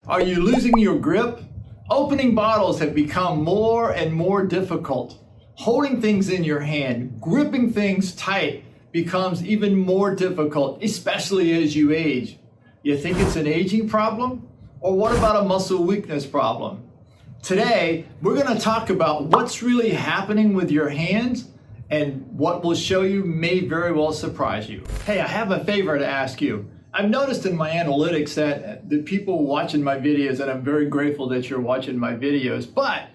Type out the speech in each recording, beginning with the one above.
Are you losing your grip? Opening bottles have become more and more difficult. Holding things in your hand, gripping things tight becomes even more difficult, especially as you age. You think it's an aging problem? Or what about a muscle weakness problem? Today, we're going to talk about what's really happening with your hands, and what we'll show you may very well surprise you. Hey, I have a favor to ask you. I've noticed in my analytics that the people watching my videos, and I'm very grateful that you're watching my videos, but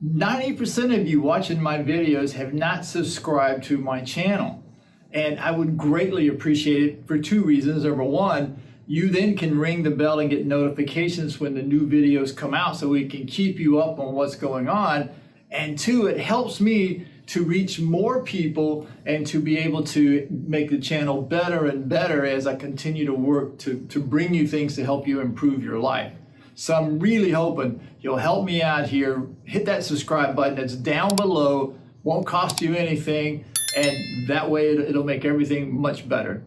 90% of you watching my videos have not subscribed to my channel. And I would greatly appreciate it for two reasons. Number one, you then can ring the bell and get notifications when the new videos come out so we can keep you up on what's going on. And two, it helps me to reach more people and to be able to make the channel better and better as I continue to work to bring you things to help you improve your life. So I'm really hoping you'll help me out here. Hit that subscribe button. It's down below, won't cost you anything, and that way it'll make everything much better.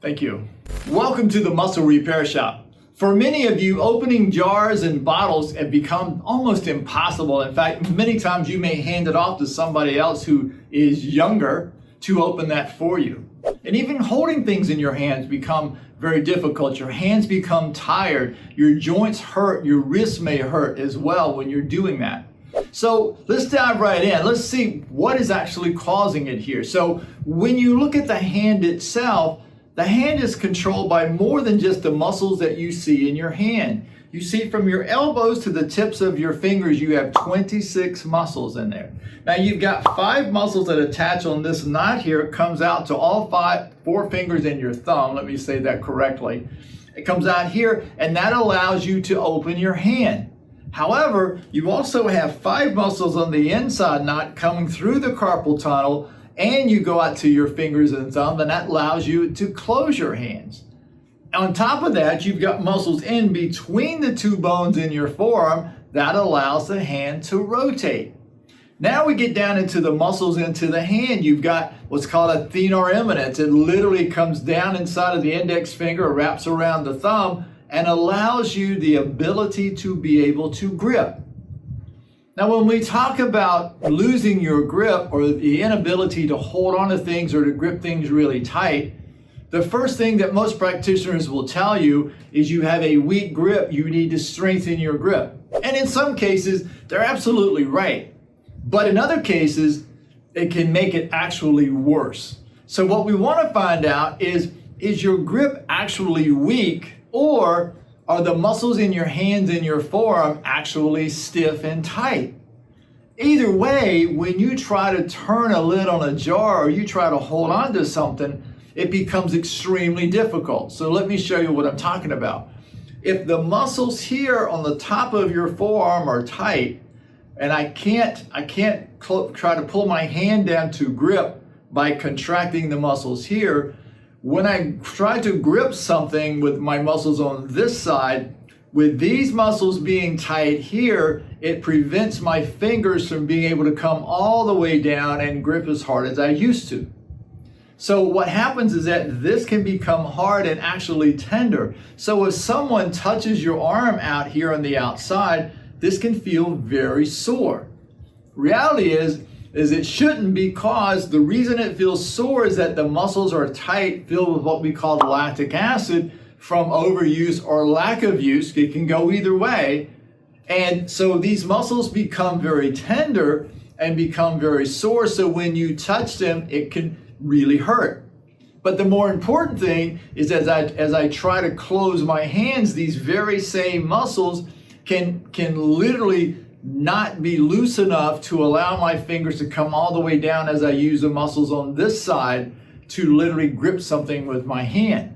Thank you. Welcome to the Muscle Repair Shop. For many of you, opening jars and bottles have become almost impossible. In fact, many times you may hand it off to somebody else who is younger to open that for you. And even holding things in your hands become very difficult. Your hands become tired, your joints hurt, your wrists may hurt as well when you're doing that. So let's dive right in. Let's see what is actually causing it here. So when you look at the hand itself, the hand is controlled by more than just the muscles that you see in your hand. You see from your elbows to the tips of your fingers, you have 26 muscles in there. Now you've got 5 muscles that attach on this knot here. It comes out to all 4 fingers and your thumb. Let me say that correctly. It comes out here, and that allows you to open your hand. However, you also have 5 muscles on the inside knot coming through the carpal tunnel, and you go out to your fingers and thumb, and that allows you to close your hands. On top of that, you've got muscles in between the 2 bones in your forearm that allows the hand to rotate. Now we get down into the muscles into the hand. You've got what's called a thenar eminence. It literally comes down inside of the index finger, wraps around the thumb, and allows you the ability to be able to grip. Now, when we talk about losing your grip or the inability to hold on to things or to grip things really tight, the first thing that most practitioners will tell you is you have a weak grip, you need to strengthen your grip. And in some cases, they're absolutely right. But in other cases, it can make it actually worse. So what we want to find out is your grip actually weak, or are the muscles in your hands and your forearm actually stiff and tight? Either way, when you try to turn a lid on a jar or you try to hold on to something, it becomes extremely difficult. So let me show you what I'm talking about. If the muscles here on the top of your forearm are tight, and I can't try to pull my hand down to grip by contracting the muscles here, when I try to grip something with my muscles on this side, with these muscles being tight here, it prevents my fingers from being able to come all the way down and grip as hard as I used to. So what happens is that this can become hard and actually tender. So if someone touches your arm out here on the outside, this can feel very sore. Reality is it shouldn't, because the reason it feels sore is that the muscles are tight, filled with what we call lactic acid from overuse or lack of use. It can go either way. And so these muscles become very tender and become very sore. So when you touch them, it can really hurt. But the more important thing is as I try to close my hands, these very same muscles can literally not be loose enough to allow my fingers to come all the way down as I use the muscles on this side to literally grip something with my hand.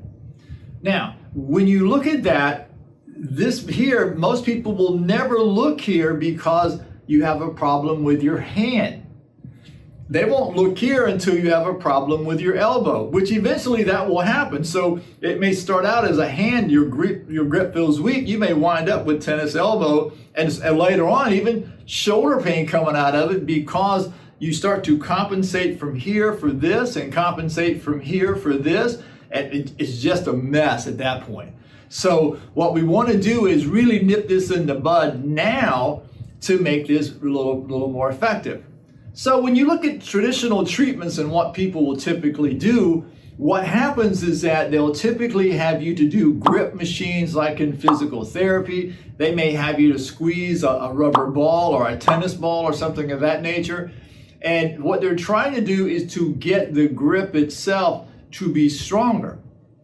Now, when you look at that, this here, most people will never look here because you have a problem with your hand. They won't look here until you have a problem with your elbow, which eventually that will happen. So it may start out as a hand, your grip feels weak. You may wind up with tennis elbow and later on even shoulder pain coming out of it, because you start to compensate from here for this and compensate from here for this. And it's just a mess at that point. So what we want to do is really nip this in the bud now to make this a little more effective. So when you look at traditional treatments and what people will typically do, what happens is that they'll typically have you to do grip machines like in physical therapy. They may have you to squeeze a rubber ball or a tennis ball or something of that nature. And what they're trying to do is to get the grip itself to be stronger.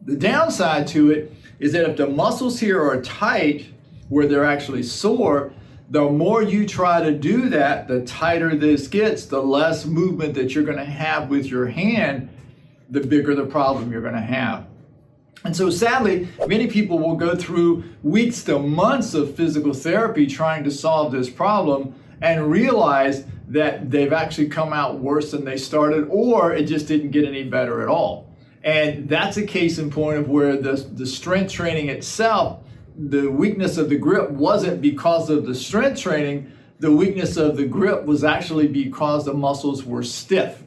The downside to it is that if the muscles here are tight where they're actually sore, the more you try to do that, the tighter this gets, the less movement that you're going to have with your hand, the bigger the problem you're going to have. And so sadly, many people will go through weeks to months of physical therapy trying to solve this problem and realize that they've actually come out worse than they started, or it just didn't get any better at all. And that's a case in point of where the strength training itself, the weakness of the grip wasn't because of the strength training. The weakness of the grip was actually because the muscles were stiff.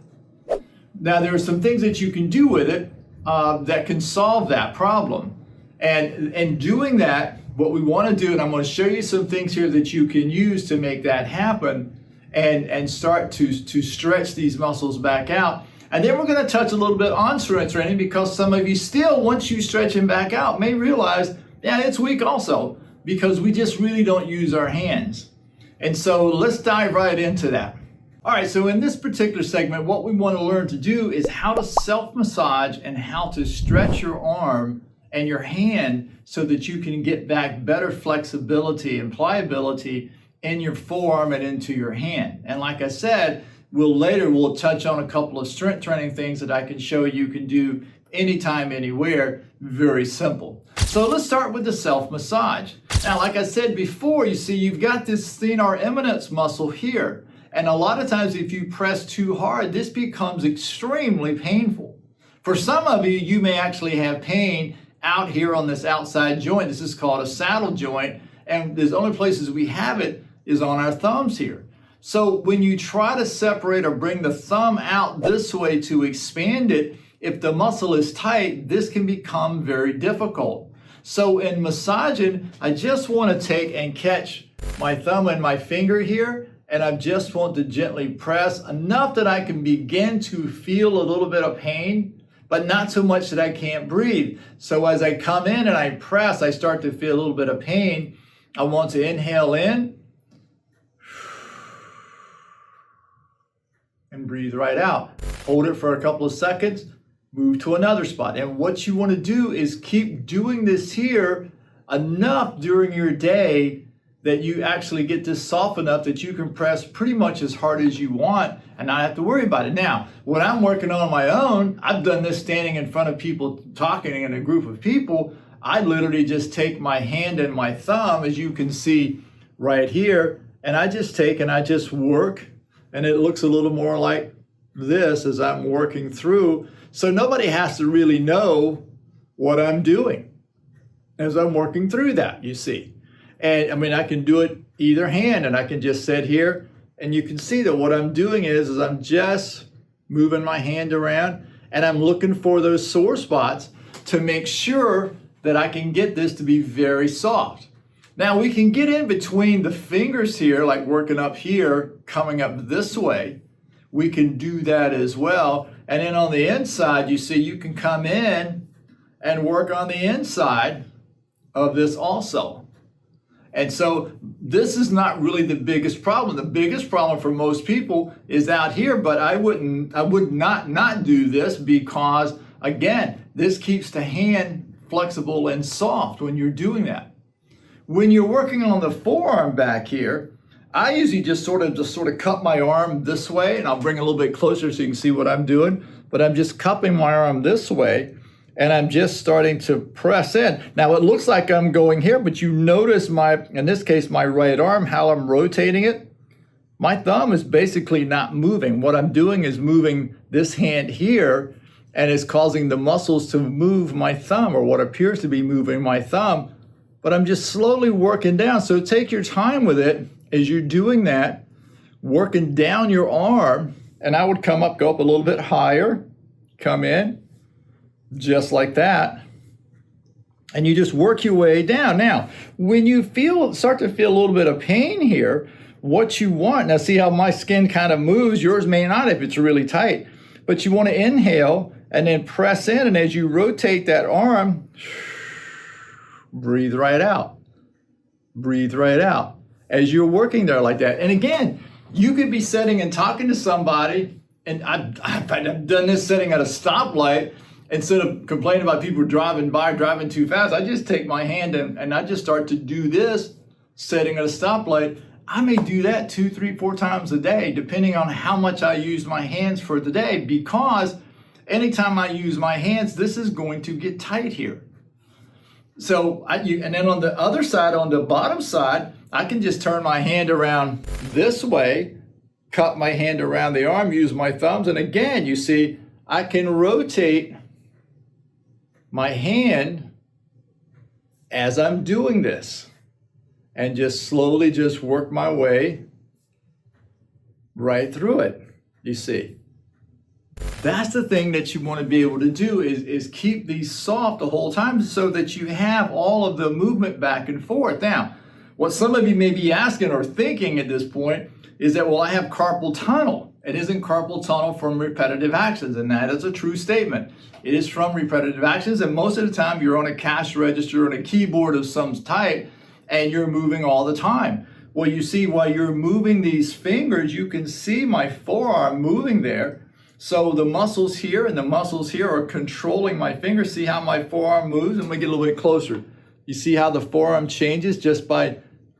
Now, there are some things that you can do with it that can solve that problem. And in doing that, what we want to do, and I'm going to show you some things here that you can use to make that happen and start to stretch these muscles back out. And then we're going to touch a little bit on strength training, because some of you still, once you stretch them back out, may realize, yeah, it's weak also, because we just really don't use our hands. And so let's dive right into that. All right, so in this particular segment, what we want to learn to do is how to self-massage and how to stretch your arm and your hand so that you can get back better flexibility and pliability in your forearm and into your hand. And like I said, we'll touch on a couple of strength training things that I can show you can do anytime, anywhere, very simple. So let's start with the self-massage. Now, like I said before, you see, you've got this thenar eminence muscle here. And a lot of times if you press too hard, this becomes extremely painful. For some of you, you may actually have pain out here on this outside joint. This is called a saddle joint. And the only places we have it is on our thumbs here. So when you try to separate or bring the thumb out this way to expand it, if the muscle is tight, this can become very difficult. So in massaging, I just want to take and catch my thumb and my finger here, and I just want to gently press enough that I can begin to feel a little bit of pain, but not so much that I can't breathe. So as I come in and I press, I start to feel a little bit of pain. I want to inhale in and breathe right out. Hold it for a couple of seconds, move to another spot. And what you want to do is keep doing this here enough during your day that you actually get this soft enough that you can press pretty much as hard as you want and not have to worry about it. Now, when I'm working on my own, I've done this standing in front of people talking in a group of people. I literally just take my hand and my thumb, as you can see right here, and I just take and I just work, and it looks a little more like this as I'm working through. So nobody has to really know what I'm doing as I'm working through that, you see. And I mean, I can do it either hand, and I can just sit here, and you can see that what I'm doing is I'm just moving my hand around, and I'm looking for those sore spots to make sure that I can get this to be very soft. Now we can get in between the fingers here, like working up here, coming up this way. We can do that as well. And then on the inside, you see, you can come in and work on the inside of this also. And so this is not really the biggest problem. The biggest problem for most people is out here, but I would not do this because, again, this keeps the hand flexible and soft when you're doing that. When you're working on the forearm back here, I usually just sort of cup my arm this way, and I'll bring it a little bit closer so you can see what I'm doing, but I'm just cupping my arm this way, and I'm just starting to press in. Now it looks like I'm going here, but you notice in this case, my right arm, how I'm rotating it. My thumb is basically not moving. What I'm doing is moving this hand here, and it's causing the muscles to move my thumb, or what appears to be moving my thumb, but I'm just slowly working down. So take your time with it as you're doing that, working down your arm, and I would go up a little bit higher, come in, just like that. And you just work your way down. Now, when you start to feel a little bit of pain here, what you want, now see how my skin kind of moves, yours may not if it's really tight, but you want to inhale and then press in, and as you rotate that arm, breathe right out. Breathe right out as you're working there like that. And again, you could be sitting and talking to somebody, and I've done this sitting at a stoplight. Instead of complaining about people driving by, driving too fast, I just take my hand and I just start to do this sitting at a stoplight. I may do that 2, 3, 4 times a day, depending on how much I use my hands for the day, because anytime I use my hands, this is going to get tight here. So, and then on the other side, on the bottom side, I can just turn my hand around this way, cup my hand around the arm, use my thumbs, and again, you see, I can rotate my hand as I'm doing this and just slowly just work my way right through it, you see. That's the thing that you want to be able to do is keep these soft the whole time so that you have all of the movement back and forth. Now, what some of you may be asking or thinking at this point is that, well, I have carpal tunnel. It isn't carpal tunnel from repetitive actions, and that is a true statement. It is from repetitive actions, and most of the time you're on a cash register on a keyboard of some type, and you're moving all the time. Well, you see, while you're moving these fingers, you can see my forearm moving there. So the muscles here and the muscles here are controlling my fingers. See how my forearm moves? I'm gonna get a little bit closer. You see how the forearm changes just by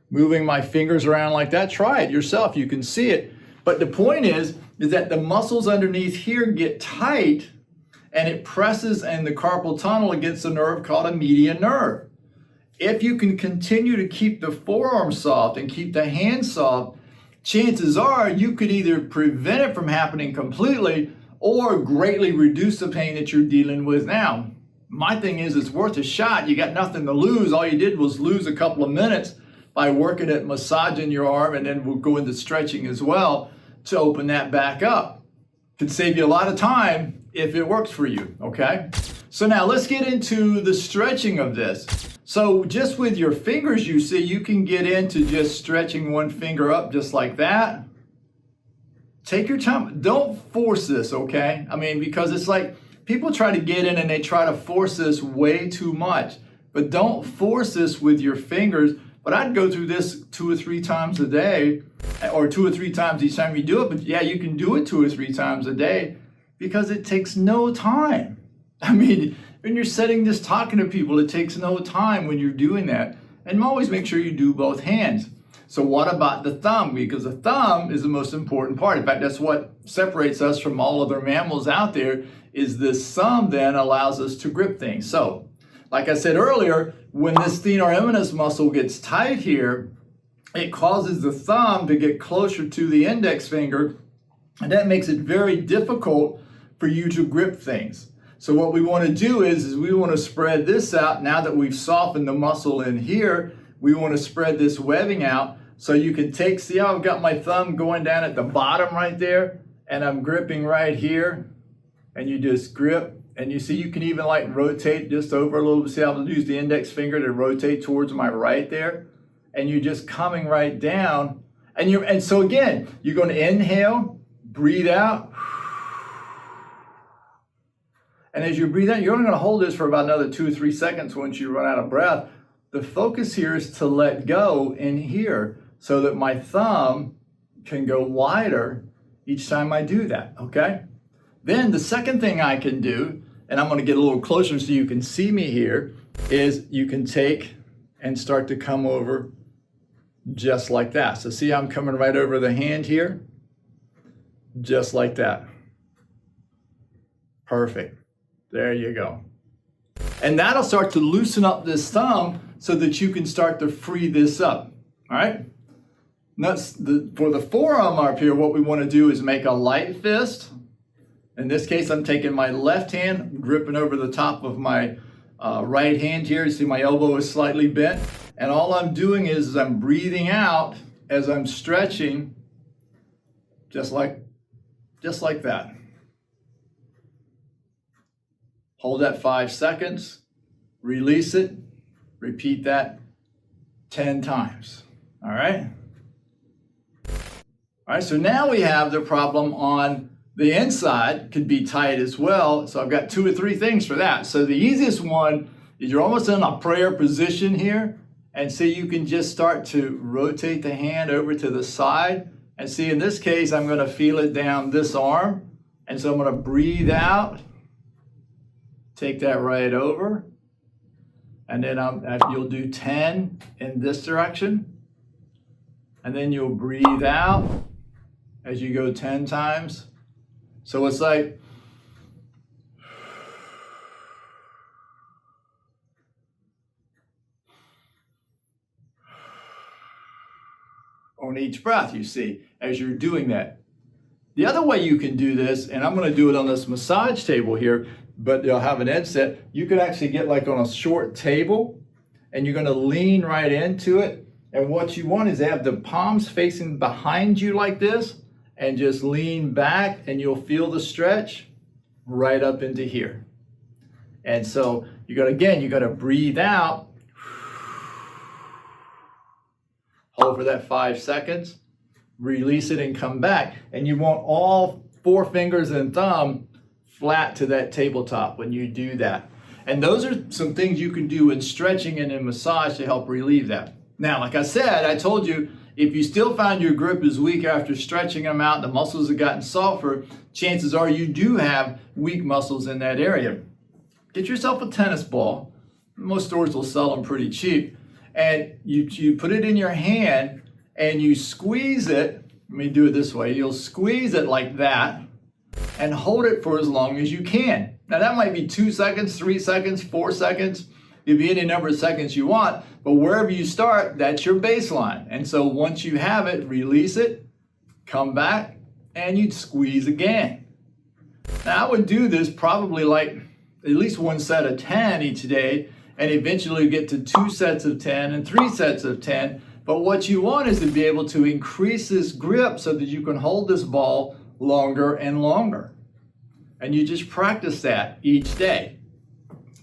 moving my fingers around like that? Try it yourself, you can see it. But the point is that the muscles underneath here get tight, and it presses in the carpal tunnel against a nerve called a median nerve. If you can continue to keep the forearm soft and keep the hand soft, chances are you could either prevent it from happening completely or greatly reduce the pain that you're dealing with now. My thing is, it's worth a shot. You got nothing to lose. All you did was lose a couple of minutes by working at massaging your arm, and then we'll go into stretching as well to open that back up. Could save you a lot of time if it works for you, okay? So now let's get into the stretching of this. So just with your fingers, you see, you can get into just stretching one finger up just like that. Take your time. Don't force this, okay? I mean, because it's like people try to get in and they try to force this way too much. But don't force this with your fingers. But I'd go through this 2 or 3 times a day, or 2 or 3 times each time you do it. But yeah, you can do it 2 or 3 times a day because it takes no time. I mean, when you're sitting just talking to people, it takes no time when you're doing that. And always make sure you do both hands. So what about the thumb? Because the thumb is the most important part. In fact, that's what separates us from all other mammals out there, is this thumb then allows us to grip things. So, like I said earlier, when this thenar eminence muscle gets tight here, it causes the thumb to get closer to the index finger, and that makes it very difficult for you to grip things. So what we want to do is we want to spread this out. Now that we've softened the muscle in here, we want to spread this webbing out so you can take, see how I've got my thumb going down at the bottom right there, and I'm gripping right here, and you just grip, and you see you can even like rotate just over a little bit. See how I'll use the index finger to rotate towards my right there, and you're just coming right down, and so again, you're going to inhale, breathe out, and as you breathe out, you're only going to hold this for about another 2 or 3 seconds once you run out of breath. The focus here is to let go in here so that my thumb can go wider each time I do that, okay? Then the second thing I can do, and I'm going to get a little closer so you can see me here, is you can take and start to come over just like that. So see how I'm coming right over the hand here? Just like that. Perfect. There you go. And that'll start to loosen up this thumb so that you can start to free this up, all right? For the forearm up here, what we want to do is make a light fist. In this case, I'm taking my left hand, gripping over the top of my right hand here. You see my elbow is slightly bent. And all I'm doing is I'm breathing out as I'm stretching, just like that. Hold that 5 seconds, release it, Repeat that 10 times. All right? All right, so now we have the problem on the inside, could be tight as well. So I've got 2 or 3 things for that. So the easiest one is you're almost in a prayer position here. And so you can just start to rotate the hand over to the side. And see, in this case, I'm going to feel it down this arm. And so I'm going to breathe out, take that right over. And then you'll do 10 in this direction. And then you'll breathe out as you go 10 times. So it's like, on each breath, you see, as you're doing that. The other way you can do this, and I'm going to do it on this massage table here, but you'll have an headset. You could actually get like on a short table, and you're going to lean right into it. And what you want is to have the palms facing behind you like this, and just lean back, and you'll feel the stretch right up into here. And so you got to breathe out. Hold for that 5 seconds, release it and come back. And you want all 4 fingers and thumb flat to that tabletop when you do that. And those are some things you can do in stretching and in massage to help relieve that. Now, like I said, I told you, if you still find your grip is weak after stretching them out, the muscles have gotten softer, chances are you do have weak muscles in that area. Get yourself a tennis ball. Most stores will sell them pretty cheap. And you put it in your hand and you squeeze it. Let me do it this way. You'll squeeze it like that and hold it for as long as you can. Now that might be 2 seconds, 3 seconds, 4 seconds. It'll be any number of seconds you want, but wherever you start, that's your baseline. And so once you have it, release it, come back, and you'd squeeze again. Now I would do this probably like at least 1 set of 10 each day, and eventually get to 2 sets of 10 and 3 sets of 10. But what you want is to be able to increase this grip so that you can hold this ball longer and longer. And you just practice that each day.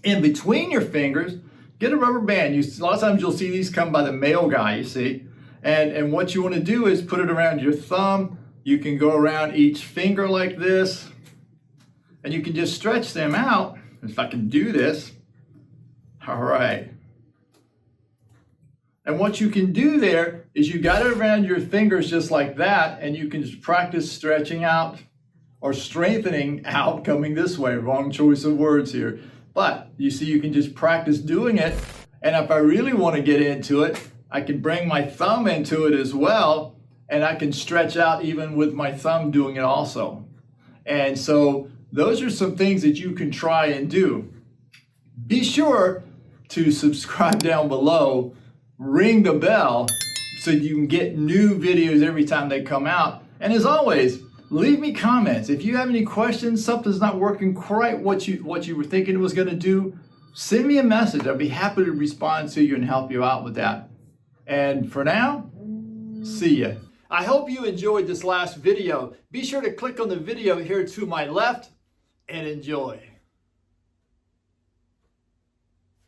In between your fingers, get a rubber band. A lot of times you'll see these come by the male guy, you see. And what you want to do is put it around your thumb. You can go around each finger like this. And you can just stretch them out. If I can do this. All right. And what you can do there is you got it around your fingers just like that, and you can just practice stretching out or strengthening out, coming this way. Wrong choice of words here. But you see, you can just practice doing it. And if I really want to get into it, I can bring my thumb into it as well, and I can stretch out even with my thumb doing it also. And so those are some things that you can try and do. Be sure to subscribe down below, ring the bell so you can get new videos every time they come out. And as always, leave me comments. If you have any questions, something's not working quite what you were thinking it was going to do, send me a message. I'll be happy to respond to you and help you out with that. And for now, see ya. I hope you enjoyed this last video. Be sure to click on the video here to my left and enjoy.